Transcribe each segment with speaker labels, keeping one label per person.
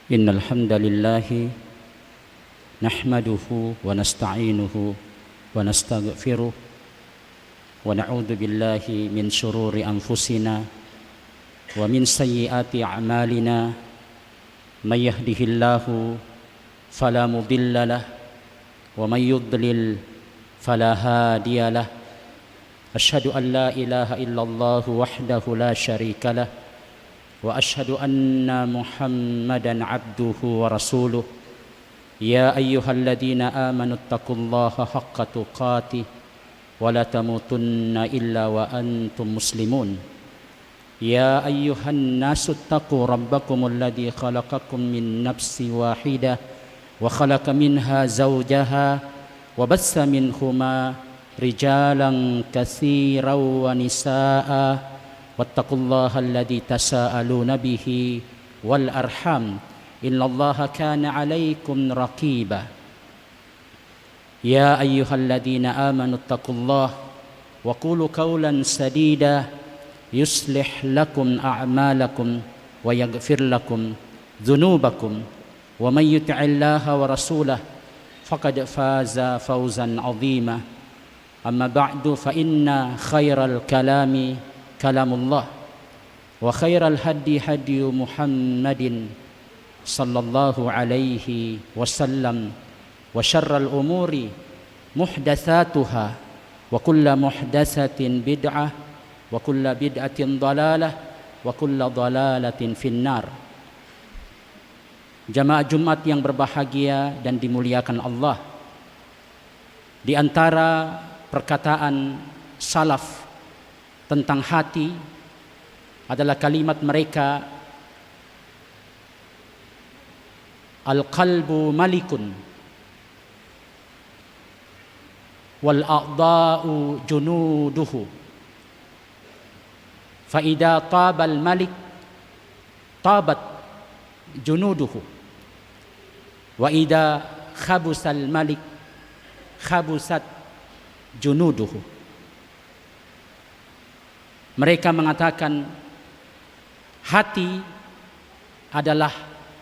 Speaker 1: إن الحمد لله نحمده ونستعينه ونستغفره ونعوذ بالله من شرور أنفسنا ومن سيئات أعمالنا من يهده الله فلا مضل له ومن يضلل فلا هادي له أشهد أن لا إله إلا الله وحده لا شريك له وأشهد أن محمدا عبده ورسوله يا أيها الذين آمنوا اتقوا الله حق تقاته ولا تموتن إلا وأنتم مسلمون يا أيها الناس اتقوا ربكم الذي خلقكم من نفس واحدة وخلق منها زوجها وبث منهما رجالا كثيرا ونساء واتقوا الله الذي تساءلون به والأرحام إن الله كان عليكم رقيبا يا أيها الذين آمنوا اتقوا الله وقولوا قولا سديدا يصلح لكم أعمالكم ويغفر لكم ذنوبكم ومن يطع الله ورسوله فقد فاز فوزا عظيما أما بعد فإن خير الكلام كلام الله وخير الهدي هدي محمد صلى الله عليه وسلم وشر الأمور محدثاتها وكل محدثة بدعة وكل بدعة ضلالة وكل ضلالة في النار. Jamaah Jumat yang berbahagia dan dimuliakan Allah, di antara perkataan salaf tentang hati adalah kalimat mereka, al-qalbu malikun wal a'da'u junuduhu fa idza taba al-malik tabat junuduhu wa idza khabusa al-malik khabusat junuduhu. Mereka mengatakan hati adalah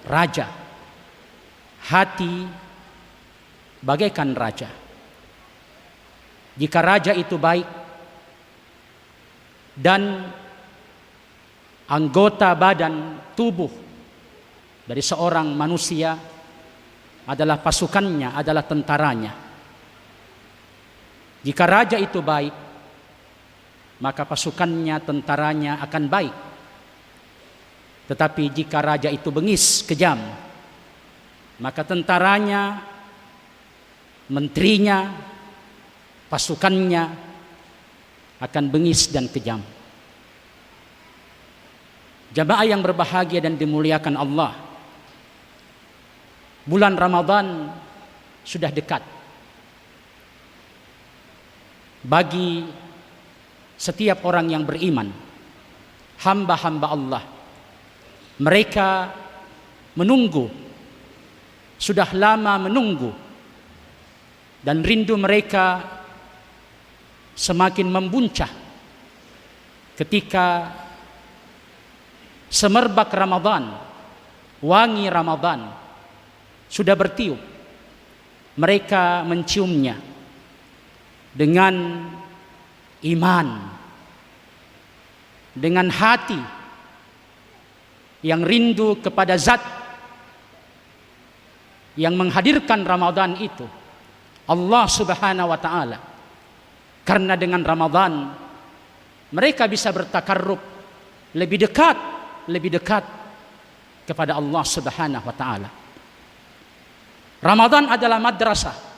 Speaker 1: raja. Hati bagaikan raja. Jika raja itu baik dan anggota badan tubuh dari seorang manusia adalah pasukannya, adalah tentaranya. Jika raja itu baik, maka pasukannya, tentaranya akan baik. Tetapi jika raja itu bengis, kejam, maka tentaranya, menterinya, pasukannya akan bengis dan kejam. Jamaah yang berbahagia dan dimuliakan Allah, bulan Ramadan sudah dekat. Bagi setiap orang yang beriman, hamba-hamba Allah, mereka menunggu, sudah lama menunggu, dan rindu mereka semakin membuncah ketika semerbak Ramadan, wangi Ramadan sudah bertiup. Mereka menciumnya dengan iman, dengan hati yang rindu kepada zat yang menghadirkan Ramadan itu, Allah Subhanahu wa taala. Karena dengan Ramadan mereka bisa bertakarrub lebih dekat kepada Allah Subhanahu wa taala. Ramadan adalah madrasah.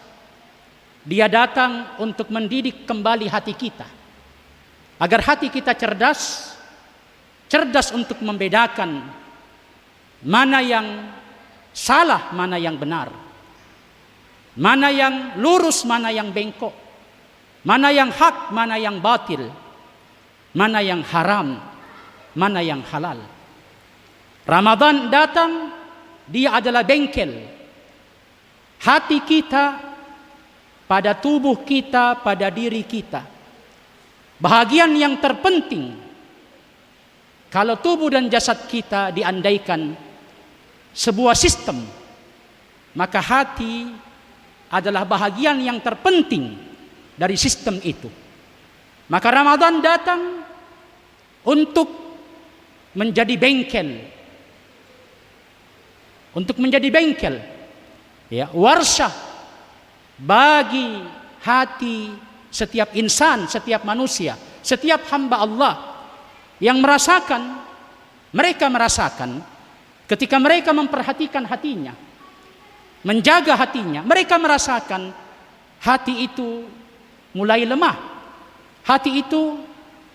Speaker 1: Dia datang untuk mendidik kembali hati kita, agar hati kita cerdas untuk membedakan mana yang salah, mana yang benar, mana yang lurus, mana yang bengkok, mana yang hak, mana yang batil, mana yang haram, mana yang halal. Ramadan datang, dia adalah bengkel hati kita, pada tubuh kita, pada diri kita. Bahagian yang terpenting kalau tubuh dan jasad kita diandaikan sebuah sistem, maka hati adalah bahagian yang terpenting dari sistem itu. Maka Ramadan datang untuk menjadi bengkel, ya, warsyah bagi hati setiap insan, setiap manusia, setiap hamba Allah yang mereka merasakan ketika mereka memperhatikan hatinya, menjaga hatinya, mereka merasakan hati itu mulai lemah. Hati itu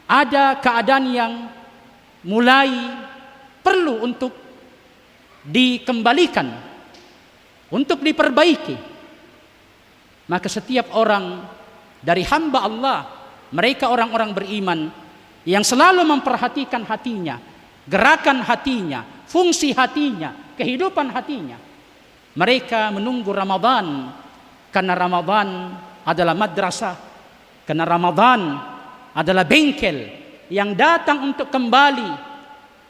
Speaker 1: ada keadaan yang mulai perlu untuk dikembalikan, untuk diperbaiki. Maka setiap orang dari hamba Allah, mereka orang-orang beriman yang selalu memperhatikan hatinya, gerakan hatinya, fungsi hatinya, kehidupan hatinya, mereka menunggu Ramadan, karena Ramadan adalah madrasah, karena Ramadan adalah bengkel yang datang untuk kembali,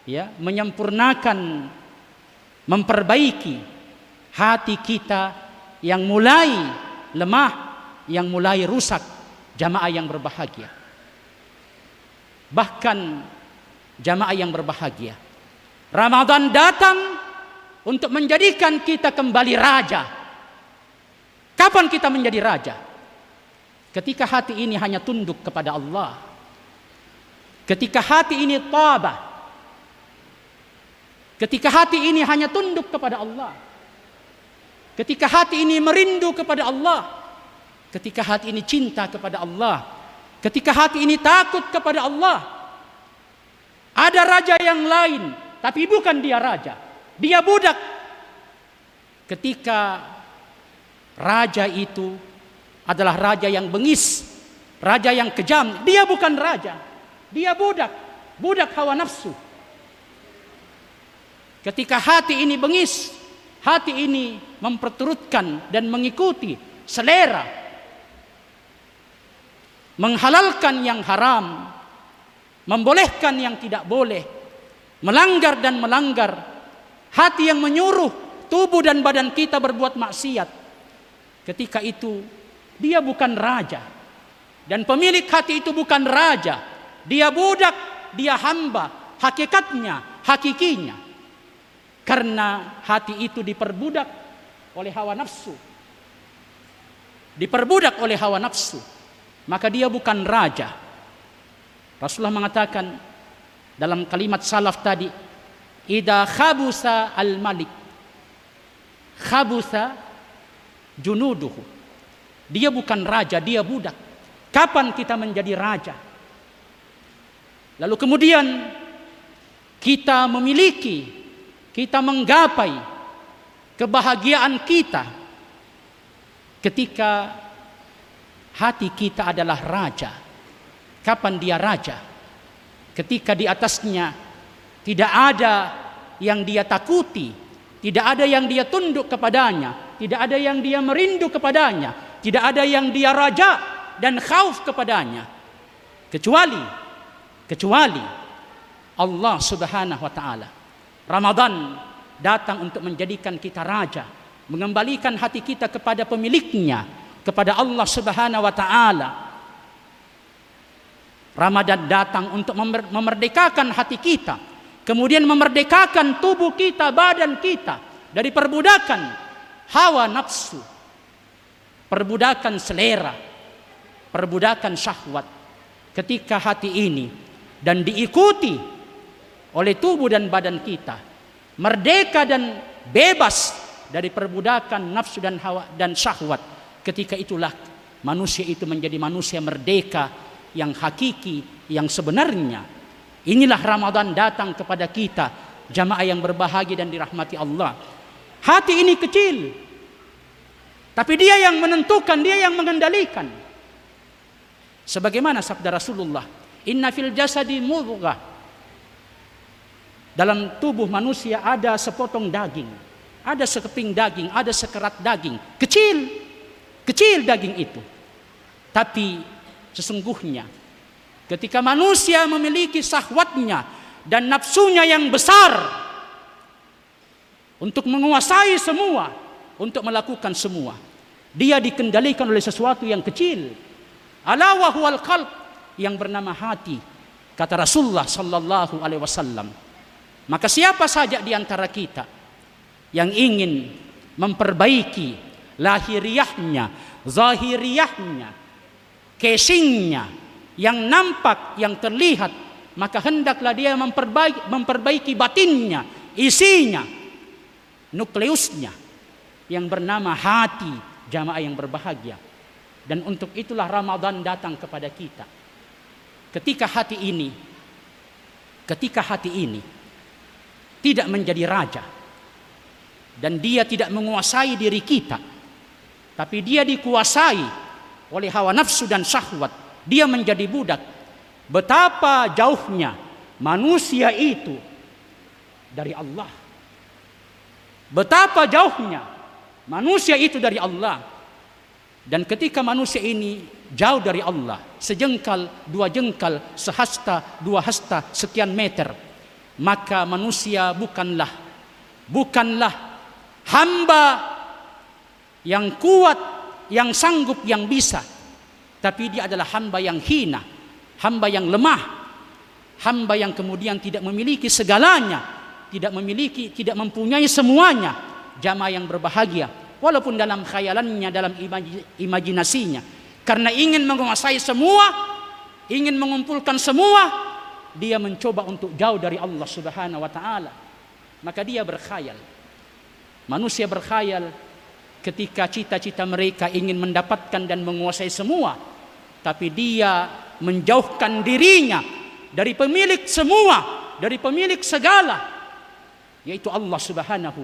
Speaker 1: ya, menyempurnakan, memperbaiki hati kita yang mulai lemah, yang mulai rusak. Jamaah yang berbahagia, bahkan jamaah yang berbahagia, Ramadan datang untuk menjadikan kita kembali raja. Kapan kita menjadi raja? Ketika hati ini hanya tunduk kepada Allah, ketika hati ini tabah, ketika hati ini hanya tunduk kepada Allah, ketika hati ini merindu kepada Allah, ketika hati ini cinta kepada Allah, ketika hati ini takut kepada Allah. Ada raja yang lain, tapi bukan dia raja, dia budak. Ketika raja itu adalah raja yang bengis, raja yang kejam, dia bukan raja, dia budak hawa nafsu. Ketika hati ini bengis, hati ini memperturutkan dan mengikuti selera, menghalalkan yang haram, membolehkan yang tidak boleh, melanggar dan melanggar, hati yang menyuruh tubuh dan badan kita berbuat maksiat. Ketika itu dia bukan raja, dan pemilik hati itu bukan raja, dia budak, dia hamba, hakikatnya, hakikinya. Karena hati itu diperbudak oleh hawa nafsu, diperbudak oleh hawa nafsu, maka dia bukan raja. Rasulullah mengatakan dalam kalimat salaf tadi, idza khabusa al-malik khabusa junuduhu. Dia bukan raja, dia budak. Kapan kita menjadi raja? Lalu kemudian kita memiliki, kita menggapai kebahagiaan kita ketika hati kita adalah raja. Kapan dia raja? Ketika di atasnya tidak ada yang dia takuti, tidak ada yang dia tunduk kepadanya, tidak ada yang dia merindu kepadanya, tidak ada yang dia raja dan khauf kepadanya, kecuali Allah Subhanahu wa taala. Ramadan datang untuk menjadikan kita raja, mengembalikan hati kita kepada pemiliknya, kepada Allah Subhanahu wa taala. Ramadan datang untuk memerdekakan hati kita, kemudian memerdekakan tubuh kita, badan kita dari perbudakan hawa nafsu, perbudakan selera, perbudakan syahwat. Ketika hati ini dan diikuti oleh tubuh dan badan kita merdeka dan bebas dari perbudakan nafsu dan hawa dan syahwat, ketika itulah manusia itu menjadi manusia merdeka yang hakiki, yang sebenarnya. Inilah Ramadan datang kepada kita, jamaah yang berbahagia dan dirahmati Allah. Hati ini kecil, tapi dia yang menentukan, dia yang mengendalikan. Sebagaimana sabda Rasulullah, inna fil jasadi mudghah. Dalam tubuh manusia ada sepotong daging, ada sekeping daging, ada sekerat daging. Kecil daging itu. Tapi sesungguhnya ketika manusia memiliki syahwatnya dan nafsunya yang besar untuk menguasai semua, untuk melakukan semua. Dia dikendalikan oleh sesuatu yang kecil. Ala wa huwal qalb, yang bernama hati, kata Rasulullah sallallahu alaihi wasallam. Maka siapa saja di antara kita yang ingin memperbaiki lahiriahnya, zahiriahnya, casingnya, yang nampak, yang terlihat, maka hendaklah dia memperbaiki batinnya, isinya, nukleusnya, yang bernama hati, jamaah yang berbahagia. Dan untuk itulah Ramadan datang kepada kita. Ketika hati ini tidak menjadi raja, dan dia tidak menguasai diri kita, tapi dia dikuasai oleh hawa nafsu dan syahwat, dia menjadi budak. Betapa jauhnya manusia itu dari Allah. Betapa jauhnya manusia itu dari Allah. Dan ketika manusia ini jauh dari Allah, sejengkal, dua jengkal, sehasta, dua hasta, sekian meter, maka manusia bukanlah hamba yang kuat, yang sanggup, yang bisa, tapi dia adalah hamba yang hina, hamba yang lemah, hamba yang kemudian tidak memiliki segalanya, tidak mempunyai semuanya. Jamaah yang berbahagia, walaupun dalam khayalannya, dalam imajinasinya, karena ingin menguasai semua, ingin mengumpulkan semua, dia mencoba untuk jauh dari Allah Subhanahu wa taala. Maka dia berkhayal. Manusia berkhayal ketika cita-cita mereka ingin mendapatkan dan menguasai semua, tapi dia menjauhkan dirinya dari pemilik semua, dari pemilik segala, yaitu Allah Subhanahu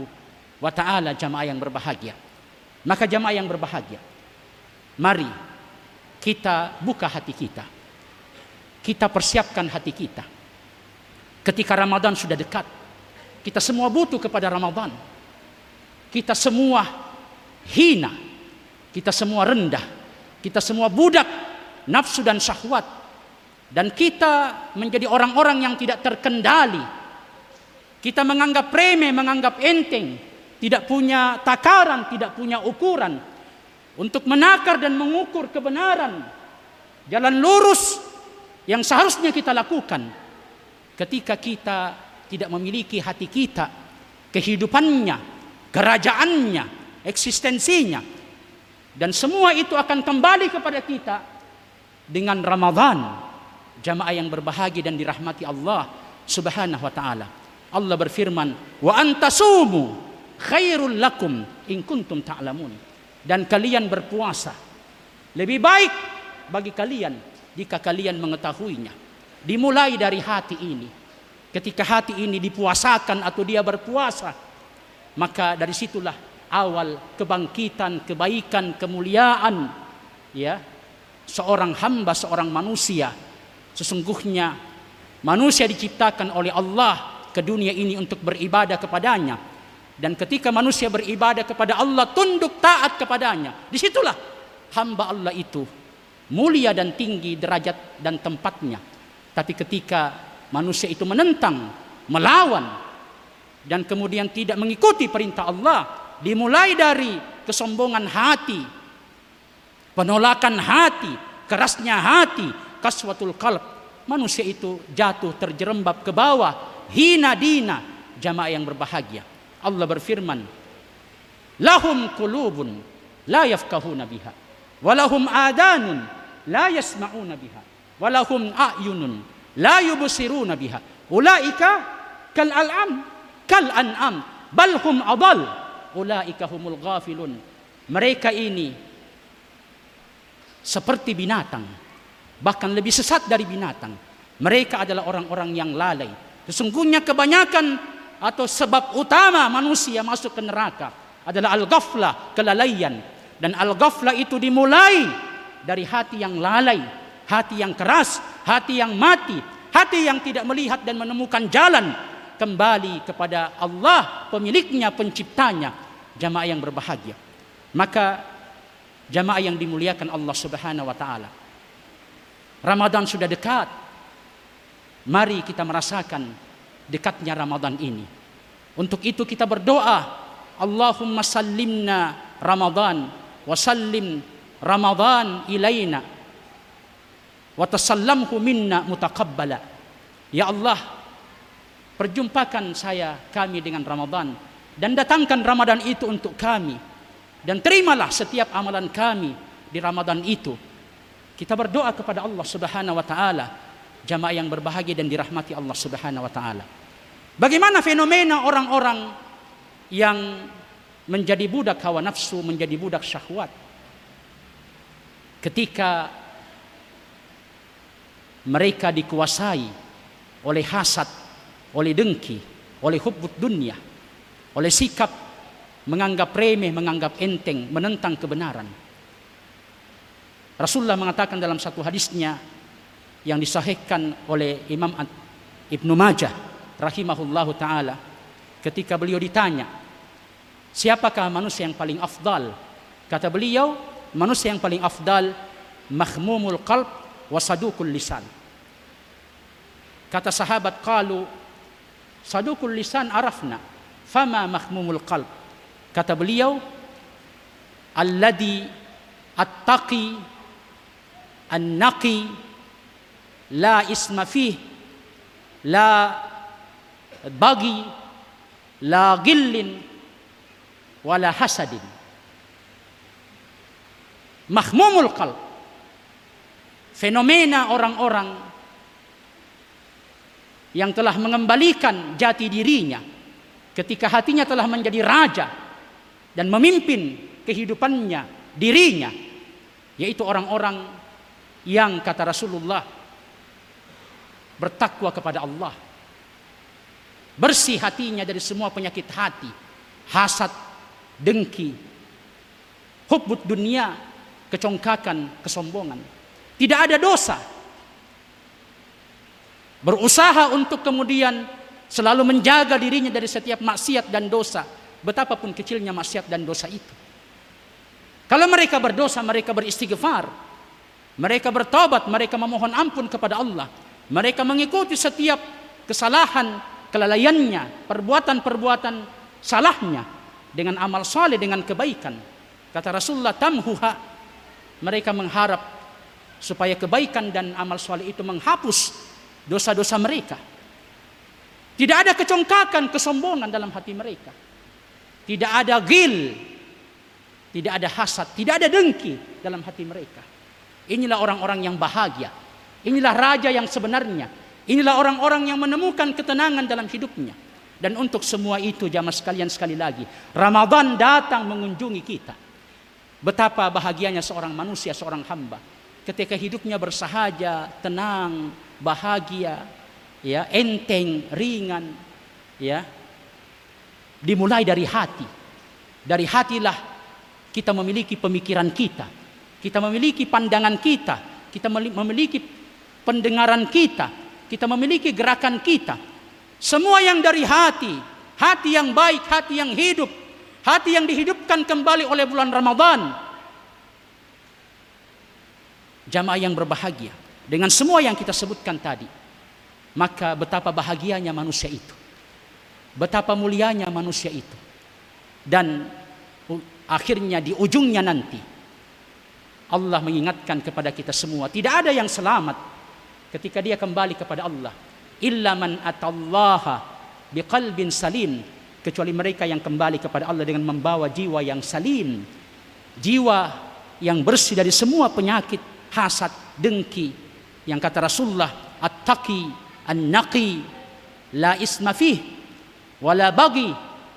Speaker 1: wa taala. Jamaah yang berbahagia. Maka jamaah yang berbahagia, mari kita buka hati kita. Kita persiapkan hati kita. Ketika Ramadan sudah dekat, kita semua butuh kepada Ramadan. Kita semua hina, kita semua rendah, kita semua budak nafsu dan syahwat, dan kita menjadi orang-orang yang tidak terkendali. Kita menganggap remeh, menganggap enteng, tidak punya takaran, tidak punya ukuran untuk menakar dan mengukur kebenaran, jalan lurus yang seharusnya kita lakukan. Ketika kita tidak memiliki hati kita, kehidupannya, kerajaannya, eksistensinya, dan semua itu akan kembali kepada kita dengan Ramadan. Jamaah yang berbahagia dan dirahmati Allah Subhanahu wa taala. Allah berfirman, "Wa antasumu khairul lakum in kuntum ta'lamun." Dan kalian berpuasa lebih baik bagi kalian jika kalian mengetahuinya. Dimulai dari hati ini. Ketika hati ini dipuasakan atau dia berpuasa, maka dari situlah awal kebangkitan, kebaikan, kemuliaan, ya, seorang hamba, seorang manusia. Sesungguhnya manusia diciptakan oleh Allah ke dunia ini untuk beribadah kepadanya. Dan ketika manusia beribadah kepada Allah, tunduk taat kepadanya, disitulah hamba Allah itu mulia dan tinggi derajat dan tempatnya. Tapi ketika manusia itu menentang, melawan, dan kemudian tidak mengikuti perintah Allah, dimulai dari kesombongan hati, penolakan hati, kerasnya hati, kaswatul qalb, manusia itu jatuh terjerembab ke bawah, hina dina. Jamaah yang berbahagia, Allah berfirman, lahum qulubun la yafqahuna biha, walahum adanun la yasma'una biha, walahum a'yunun la yubsiruna biha, ulaika kal an'am bal hum adall, ulaika humul ghafilun. Mereka ini seperti binatang, bahkan lebih sesat dari binatang. Mereka adalah orang-orang yang lalai. Sesungguhnya kebanyakan atau sebab utama manusia masuk ke neraka adalah al-ghaflah, kelalaian. Dan al-ghaflah itu dimulai dari hati yang lalai, hati yang keras, hati yang mati, hati yang tidak melihat dan menemukan jalan kembali kepada Allah, pemiliknya, penciptanya. Jamaah yang berbahagia. Maka jamaah yang dimuliakan Allah Subhanahu wa taala, Ramadan sudah dekat. Mari kita merasakan dekatnya Ramadan ini. Untuk itu kita berdoa, Allahumma sallimna Ramadan wa sallim Ramadan ilaina wa tasallamhu minna mutaqabbala. Ya Allah, perjumpakan kami dengan Ramadan, dan datangkan Ramadan itu untuk kami, dan terimalah setiap amalan kami di Ramadan itu. Kita berdoa kepada Allah Subhanahu wa taala, jamaah yang berbahagia dan dirahmati Allah Subhanahu wa taala. Bagaimana fenomena orang-orang yang menjadi budak hawa nafsu, menjadi budak syahwat ketika mereka dikuasai oleh hasad, oleh dengki, oleh hubbud dunia, oleh sikap menganggap remeh, menganggap enteng, menentang kebenaran. Rasulullah mengatakan dalam satu hadisnya yang disahihkan oleh Imam Ibnu Majah rahimahullahu taala, ketika beliau ditanya, siapakah manusia yang paling afdal? Kata beliau, manusia yang paling afdal mahmumul qalb wa sadukul lisan. Kata sahabat, qalu sadukul lisan arafna, fama mahmumul qalb? Kata beliau, alladhi attaqi an-naqi la isma fih la bagi la gillin wala hasadin. Mahmumul qalb, fenomena orang-orang yang telah mengembalikan jati dirinya ketika hatinya telah menjadi raja dan memimpin kehidupannya, dirinya, yaitu orang-orang yang kata Rasulullah bertakwa kepada Allah, bersih hatinya dari semua penyakit hati, hasad, dengki, hubbud dunia, kecongkakan, kesombongan. Tidak ada dosa, berusaha untuk kemudian selalu menjaga dirinya dari setiap maksiat dan dosa, betapapun kecilnya maksiat dan dosa itu. Kalau mereka berdosa, mereka beristighfar, mereka bertobat, mereka memohon ampun kepada Allah, mereka mengikuti setiap kesalahan, kelalaiannya, perbuatan-perbuatan salahnya dengan amal saleh, dengan kebaikan. Kata Rasulullah, tamhuha, mereka mengharap supaya kebaikan dan amal saleh itu menghapus dosa-dosa mereka. Tidak ada kecongkakan, kesombongan dalam hati mereka. Tidak ada ghil, tidak ada hasad, tidak ada dengki dalam hati mereka. Inilah orang-orang yang bahagia. Inilah raja yang sebenarnya. Inilah orang-orang yang menemukan ketenangan dalam hidupnya. Dan untuk semua itu, jamaah sekalian, sekali lagi, Ramadan datang mengunjungi kita. Betapa bahagianya seorang manusia, seorang hamba, ketika hidupnya bersahaja, tenang, bahagia, ya, enteng, ringan, ya. Dimulai dari hati. Dari hatilah kita memiliki pemikiran kita. Kita memiliki pandangan kita memiliki pendengaran kita memiliki gerakan kita. Semua yang dari hati, hati yang baik, hati yang hidup, hati yang dihidupkan kembali oleh bulan Ramadan. Jamaah yang berbahagia, dengan semua yang kita sebutkan tadi, maka betapa bahagianya manusia itu, betapa mulianya manusia itu. Dan akhirnya di ujungnya nanti Allah mengingatkan kepada kita semua, tidak ada yang selamat ketika dia kembali kepada Allah, illa man atallaha biqalbin salim, kecuali mereka yang kembali kepada Allah dengan membawa jiwa yang salim, jiwa yang bersih dari semua penyakit hasad, dengki, yang kata Rasulullah, attaqi an-naqi la isma fih wala bagi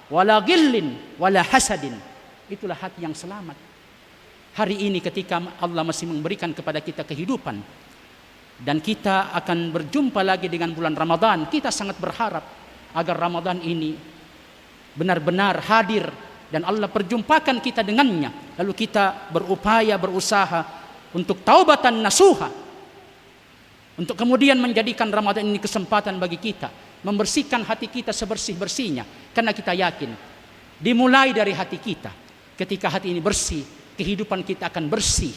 Speaker 1: wala ghillin wala hasadin. Itulah hati yang selamat. Hari ini ketika Allah masih memberikan kepada kita kehidupan dan kita akan berjumpa lagi dengan bulan Ramadan, kita sangat berharap agar Ramadan ini benar-benar hadir dan Allah perjumpakan kita dengannya. Lalu kita berupaya, berusaha untuk taubatan nasuha, untuk kemudian menjadikan Ramadan ini kesempatan bagi kita membersihkan hati kita sebersih-bersihnya. Karena kita yakin dimulai dari hati kita. Ketika hati ini bersih, kehidupan kita akan bersih.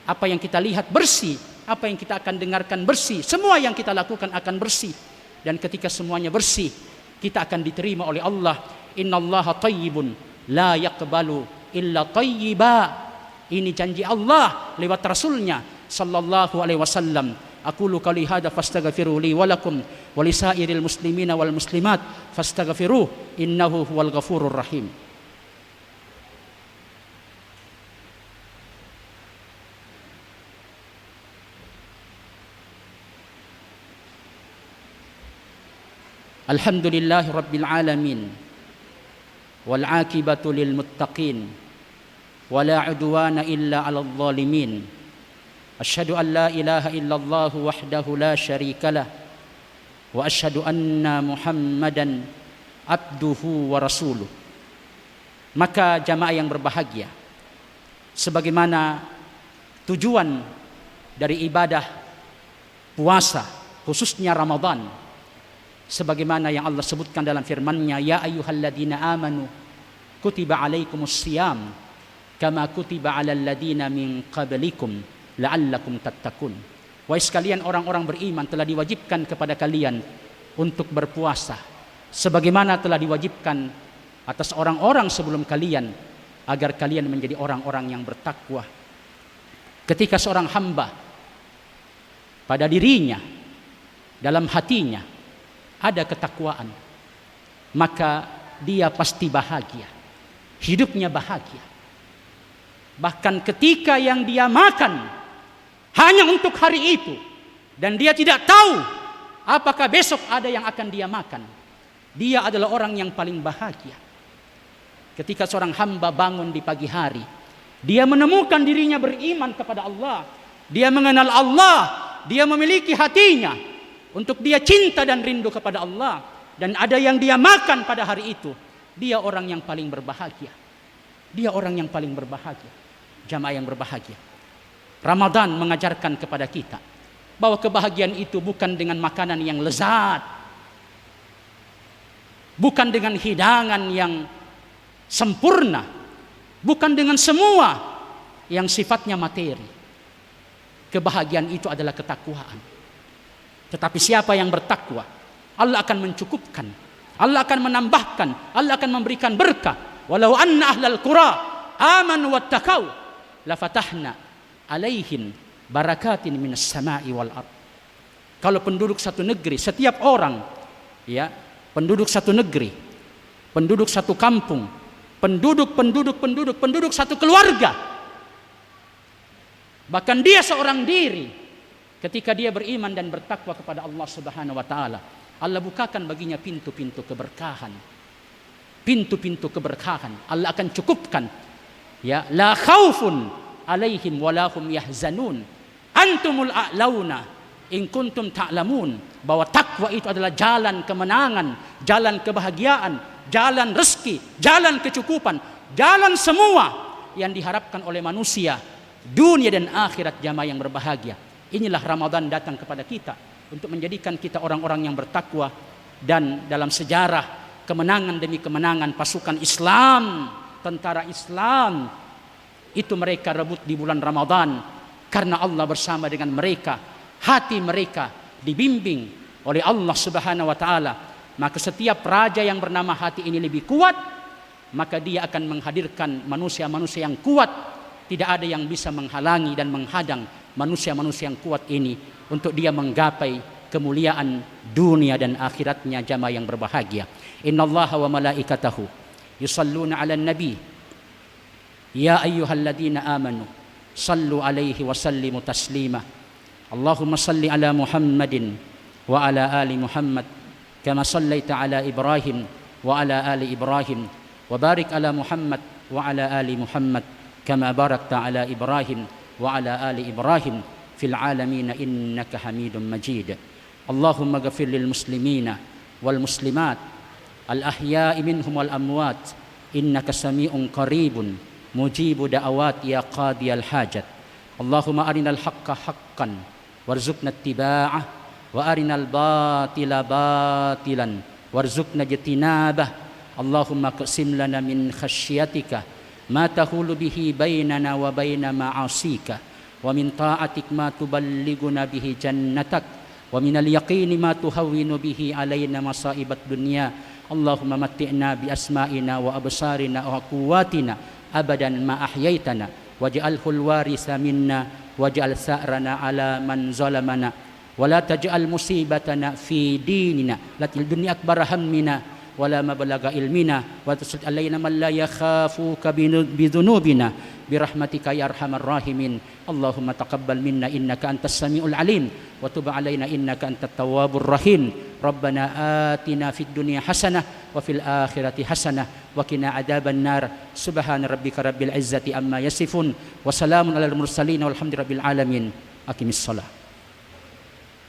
Speaker 1: Apa yang kita lihat bersih, apa yang kita akan dengarkan bersih, semua yang kita lakukan akan bersih. Dan ketika semuanya bersih, kita akan diterima oleh Allah. Innallaha thayyibun la yaqbalu illa thayyiba. Ini janji Allah lewat Rasulnya sallallahu alaihi wasallam. Aqulu qouli hadza fastaghfiru li wa lakum wa lisairil muslimina wal muslimat fastaghfiruh innahu huwal ghafurur rahim. Alhamdulillahi rabbil alamin wal aqibatu lil muttaqin wala udwana illa 'alal zalimin. Asyhadu an la ilaha illallah wahdahu la syarikalah wa asyhadu anna Muhammadan abduhu wa rasuluh. Maka jamaah yang berbahagia, sebagaimana tujuan dari ibadah puasa khususnya Ramadan, sebagaimana yang Allah sebutkan dalam firman-Nya, ya ayyuhalladzina amanu kutiba alaikumus shiyam kama kutiba alal ladzina min qablikum la'allakum tattaqun. Wahai sekalian orang-orang beriman, telah diwajibkan kepada kalian untuk berpuasa sebagaimana telah diwajibkan atas orang-orang sebelum kalian, agar kalian menjadi orang-orang yang bertakwa. Ketika seorang hamba pada dirinya, dalam hatinya ada ketakwaan, maka dia pasti bahagia, hidupnya bahagia. Bahkan ketika yang dia makan hanya untuk hari itu, dan dia tidak tahu apakah besok ada yang akan dia makan, dia adalah orang yang paling bahagia. Ketika seorang hamba bangun di pagi hari, dia menemukan dirinya beriman kepada Allah, dia mengenal Allah, dia memiliki hatinya untuk dia cinta dan rindu kepada Allah, dan ada yang dia makan pada hari itu, dia orang yang paling berbahagia. Dia orang yang paling berbahagia. Jamaah yang berbahagia, Ramadan mengajarkan kepada kita bahwa kebahagiaan itu bukan dengan makanan yang lezat, bukan dengan hidangan yang sempurna, bukan dengan semua yang sifatnya materi. Kebahagiaan itu adalah ketakwaan. Tetapi siapa yang bertakwa, Allah akan mencukupkan, Allah akan menambahkan, Allah akan memberikan berkah. Walau anna ahlal qura amanu wattaqau la fatahna alaihim barakatin minas sama'i wal ard. Kalau penduduk satu negeri, setiap orang, ya, penduduk satu negeri, penduduk satu kampung, penduduk satu keluarga, bahkan dia seorang diri, ketika dia beriman dan bertakwa kepada Allah Subhanahu wa taala, Allah bukakan baginya pintu-pintu keberkahan. Pintu-pintu keberkahan Allah akan cukupkan. Ya, la khaufun alaihim walahum yahzanun antumul a'launa in kuntum ta'lamun. Bahwa takwa itu adalah jalan kemenangan, jalan kebahagiaan, jalan rezeki, jalan kecukupan, jalan semua yang diharapkan oleh manusia dunia dan akhirat. Jamaah yang berbahagia, inilah Ramadan datang kepada kita untuk menjadikan kita orang-orang yang bertakwa. Dan dalam sejarah kemenangan demi kemenangan pasukan Islam, tentara Islam itu mereka rebut di bulan Ramadan, karena Allah bersama dengan mereka. Hati mereka dibimbing oleh Allah Subhanahu wa taala. Maka setiap raja yang bernama hati ini lebih kuat, maka dia akan menghadirkan manusia-manusia yang kuat. Tidak ada yang bisa menghalangi dan menghadang manusia-manusia yang kuat ini untuk dia menggapai kemuliaan dunia dan akhiratnya. Jamaah yang berbahagia, innallaha wa malaikatahu yusalluna 'alan nabi ya ayyuhalladzina amanu sallu 'alaihi wa sallimu taslima. Allahumma salli 'ala Muhammadin wa 'ala ali Muhammad kama sallaita 'ala Ibrahim wa 'ala ali Ibrahim wa barik 'ala Muhammad wa 'ala ali Muhammad kama barakta 'ala Ibrahim wa 'ala ali Ibrahim fil 'alamin innaka Hamidum Majid. Allahumma ghafir lil muslimina wal muslimat al ahya'i minhum wal amwat innaka sami'un qaribun mujibu da'awat ya qadiyal hajat. Allahumma arinal haqqa haqqan warzuqna ittiba'ah wa arinal batila batilan warzuqna ijtinabah. Allahumma qsim lana min khasyatika ma tahulu bihi bainana wa baina ma'asika wa min ta'atik ma tuballighuna bihi jannatak ومن اليقين ما تهون به علينا مصائب الدنيا اللهم متعنا بأسمائنا وأبصارنا وقواتنا أبدا ما أحييتنا واجعله الوارث منا واجعل ثأرنا على من ظلمنا ولا تجعل مصيبتنا في ديننا لا تجعل الدنيا أكبر همنا ولا مبلغ علمنا وتسلط علينا من لا يخافك بذنوبنا برحمتك يا أرحم الراحمين اللهم تقبل منا إنك أنت السميع العليم وتب علينا إنك أنت التواب الرحيم ربنا آتنا في الدنيا حسنة وفي الآخرة حسنة وقنا عذاب النار سبحان ربك رب العزة عما يصفون وسلام على المرسلين والحمد لله رب العالمين أقم الصلاة